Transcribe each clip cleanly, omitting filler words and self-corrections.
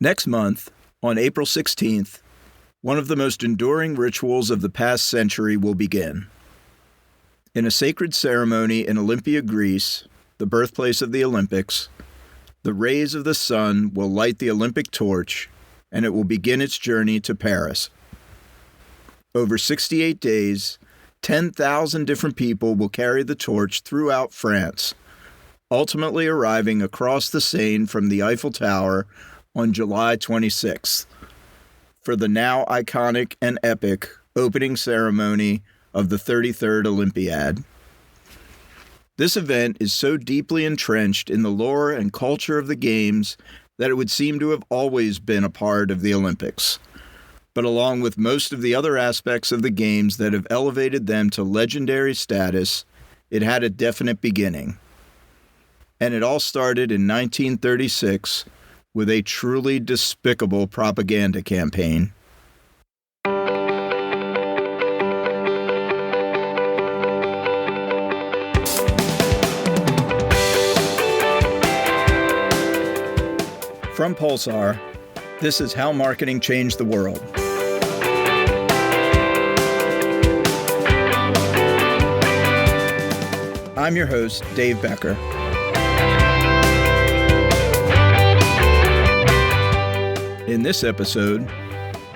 Next month, on April 16th, one of the most enduring rituals of the past century will begin. In a sacred ceremony in Olympia, Greece, the birthplace of the Olympics, the rays of the sun will light the Olympic torch, and it will begin its journey to Paris. Over 68 days, 10,000 different people will carry the torch throughout France, ultimately arriving across the Seine from the Eiffel Tower on July 26th for the now iconic and epic opening ceremony of the 33rd Olympiad. This event is so deeply entrenched in the lore and culture of the Games that it would seem to have always been a part of the Olympics. But along with most of the other aspects of the Games that have elevated them to legendary status, it had a definite beginning. And it all started in 1936 with a truly despicable propaganda campaign. From Pulsar, this is How Marketing Changed the World. I'm your host, Dave Becker. In this episode,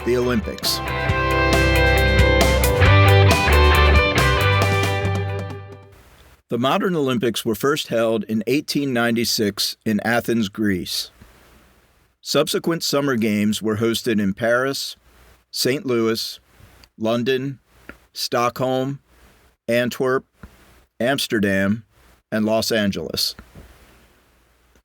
the Olympics. The modern Olympics were first held in 1896 in Athens, Greece. Subsequent summer games were hosted in Paris, St. Louis, London, Stockholm, Antwerp, Amsterdam, and Los Angeles.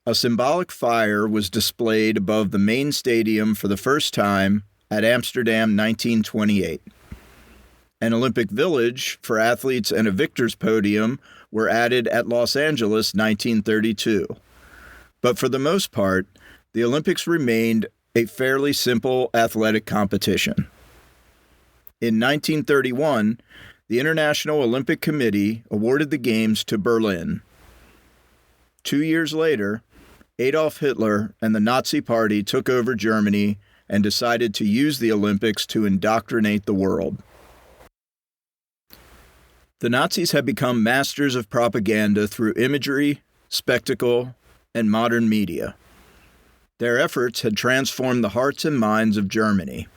A symbolic fire was displayed above the main stadium for the first time at Amsterdam 1928. An Olympic village for athletes and a victor's podium were added at Los Angeles 1932. But for the most part, the Olympics remained a fairly simple athletic competition. In 1931, the International Olympic Committee awarded the Games to Berlin. 2 years later, Adolf Hitler and the Nazi Party took over Germany and decided to use the Olympics to indoctrinate the world. The Nazis had become masters of propaganda through imagery, spectacle, and modern media. Their efforts had transformed the hearts and minds of Germany.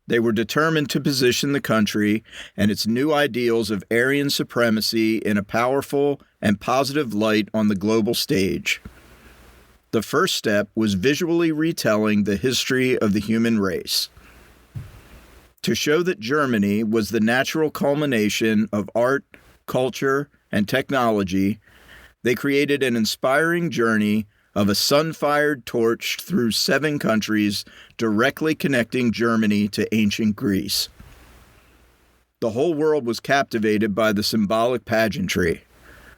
They were determined to position the country and its new ideals of Aryan supremacy in a powerful and positive light on the global stage. The first step was visually retelling the history of the human race. To show that Germany was the natural culmination of art, culture, and technology, they created an inspiring journey of a sun-fired torch through 7 countries directly connecting Germany to ancient Greece. The whole world was captivated by the symbolic pageantry,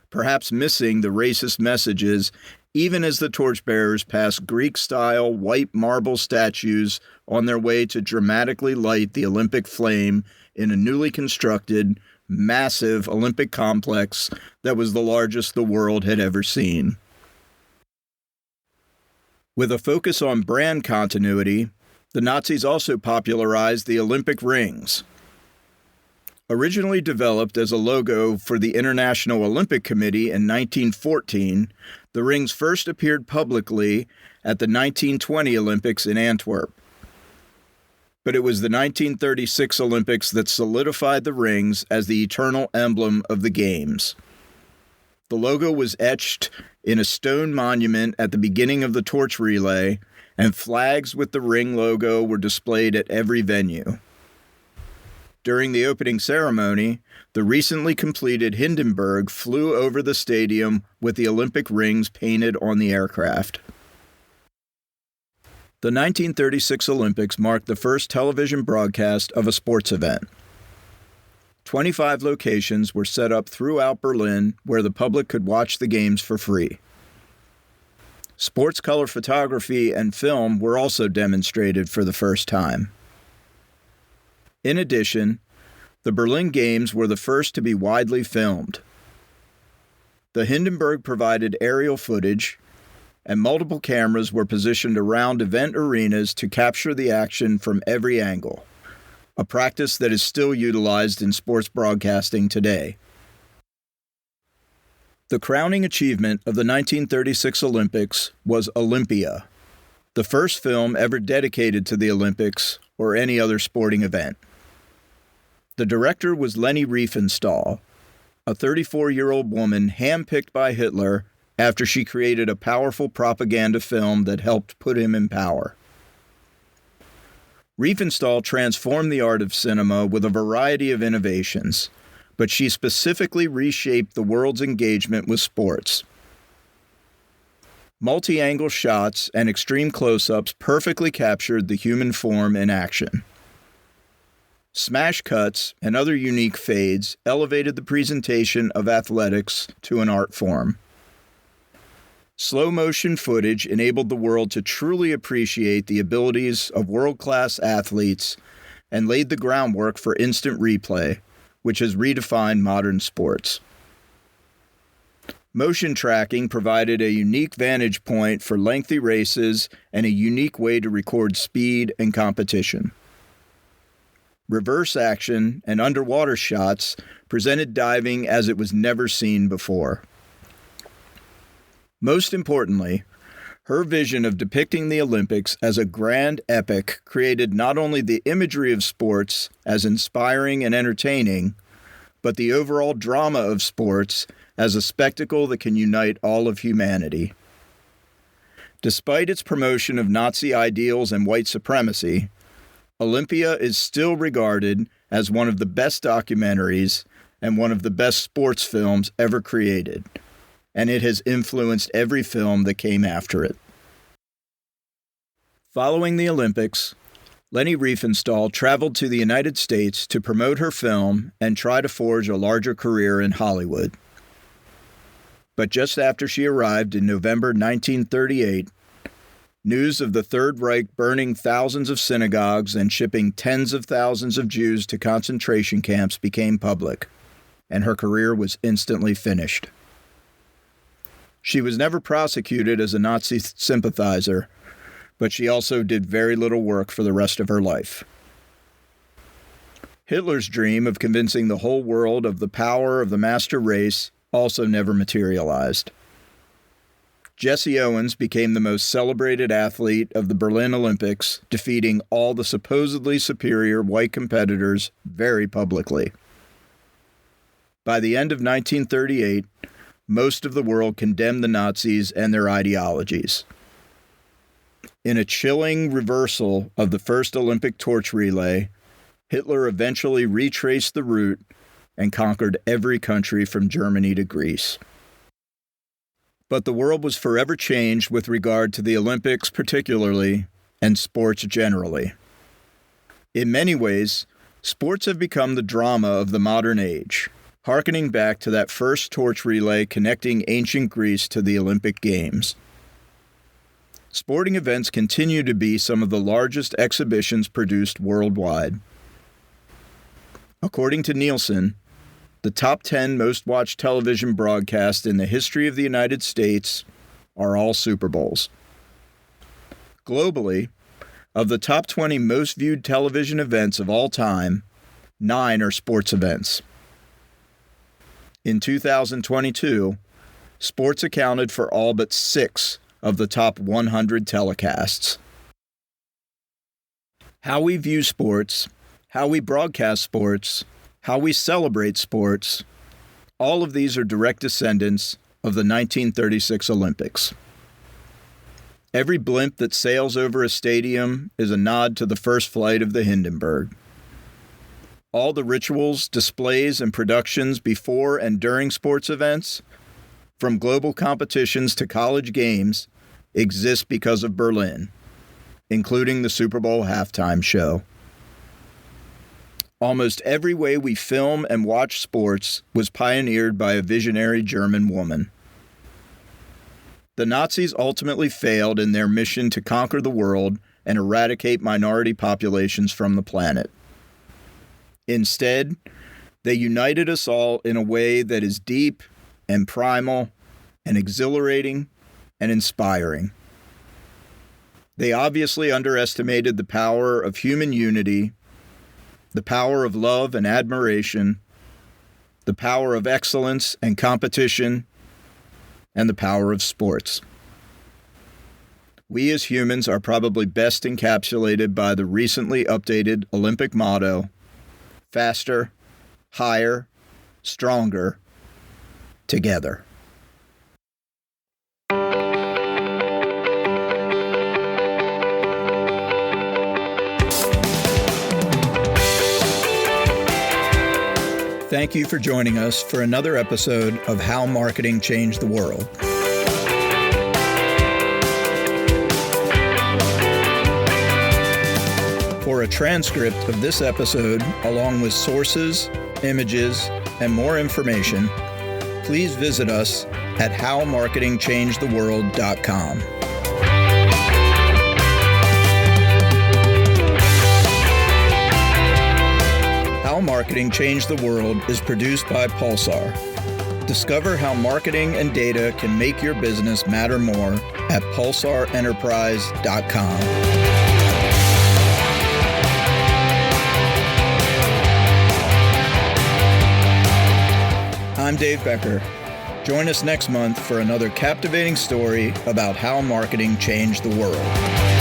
perhaps missing the racist messages even as the torchbearers passed Greek-style white marble statues on their way to dramatically light the Olympic flame in a newly constructed, massive Olympic complex that was the largest the world had ever seen. With a focus on brand continuity, the Nazis also popularized the Olympic rings. Originally developed as a logo for the International Olympic Committee in 1914, the rings first appeared publicly at the 1920 Olympics in Antwerp. But it was the 1936 Olympics that solidified the rings as the eternal emblem of the Games. The logo was etched in a stone monument at the beginning of the torch relay, and flags with the ring logo were displayed at every venue. During the opening ceremony, the recently completed Hindenburg flew over the stadium with the Olympic rings painted on the aircraft. The 1936 Olympics marked the first television broadcast of a sports event. 25 locations were set up throughout Berlin where the public could watch the games for free. Sports color photography and film were also demonstrated for the first time. In addition, the Berlin Games were the first to be widely filmed. The Hindenburg provided aerial footage, and multiple cameras were positioned around event arenas to capture the action from every angle, a practice that is still utilized in sports broadcasting today. The crowning achievement of the 1936 Olympics was Olympia, the first film ever dedicated to the Olympics or any other sporting event. The director was Leni Riefenstahl, a 34-year-old woman handpicked by Hitler after she created a powerful propaganda film that helped put him in power. Riefenstahl transformed the art of cinema with a variety of innovations, but she specifically reshaped the world's engagement with sports. Multi-angle shots and extreme close-ups perfectly captured the human form in action. Smash cuts and other unique fades elevated the presentation of athletics to an art form. Slow-motion footage enabled the world to truly appreciate the abilities of world-class athletes and laid the groundwork for instant replay, which has redefined modern sports. Motion tracking provided a unique vantage point for lengthy races and a unique way to record speed and competition. Reverse action and underwater shots presented diving as it was never seen before. Most importantly, her vision of depicting the Olympics as a grand epic created not only the imagery of sports as inspiring and entertaining, but the overall drama of sports as a spectacle that can unite all of humanity. Despite its promotion of Nazi ideals and white supremacy, Olympia is still regarded as one of the best documentaries and one of the best sports films ever created, and it has influenced every film that came after it. Following the Olympics, Leni Riefenstahl traveled to the United States to promote her film and try to forge a larger career in Hollywood. But just after she arrived in November 1938, news of the Third Reich burning thousands of synagogues and shipping tens of thousands of Jews to concentration camps became public, and her career was instantly finished. She was never prosecuted as a Nazi sympathizer, but she also did very little work for the rest of her life. Hitler's dream of convincing the whole world of the power of the master race also never materialized. Jesse Owens became the most celebrated athlete of the Berlin Olympics, defeating all the supposedly superior white competitors very publicly. By the end of 1938, most of the world condemned the Nazis and their ideologies. In a chilling reversal of the first Olympic torch relay, Hitler eventually retraced the route and conquered every country from Germany to Greece. But the world was forever changed with regard to the Olympics particularly, and sports generally. In many ways, sports have become the drama of the modern age, hearkening back to that first torch relay connecting ancient Greece to the Olympic Games. Sporting events continue to be some of the largest exhibitions produced worldwide. According to Nielsen, the top 10 most watched television broadcasts in the history of the United States are all Super Bowls. Globally, of the top 20 most viewed television events of all time, 9 are sports events. In 2022, sports accounted for all but 6 of the top 100 telecasts. How we view sports, how we broadcast sports, how we celebrate sports, all of these are direct descendants of the 1936 Olympics. Every blimp that sails over a stadium is a nod to the first flight of the Hindenburg. All the rituals, displays, and productions before and during sports events, from global competitions to college games, exist because of Berlin, including the Super Bowl halftime show. Almost every way we film and watch sports was pioneered by a visionary German woman. The Nazis ultimately failed in their mission to conquer the world and eradicate minority populations from the planet. Instead, they united us all in a way that is deep and primal and exhilarating and inspiring. They obviously underestimated the power of human unity, the power of love and admiration, the power of excellence and competition, and the power of sports. We as humans are probably best encapsulated by the recently updated Olympic motto, faster, higher, stronger, together. Thank you for joining us for another episode of How Marketing Changed the World. For a transcript of this episode, along with sources, images, and more information, please visit us at howmarketingchangedtheworld.com. How Marketing Changed the World is produced by Pulsar. Discover how marketing and data can make your business matter more at pulsarenterprise.com. I'm Dave Becker. Join us next month for another captivating story about how marketing changed the world.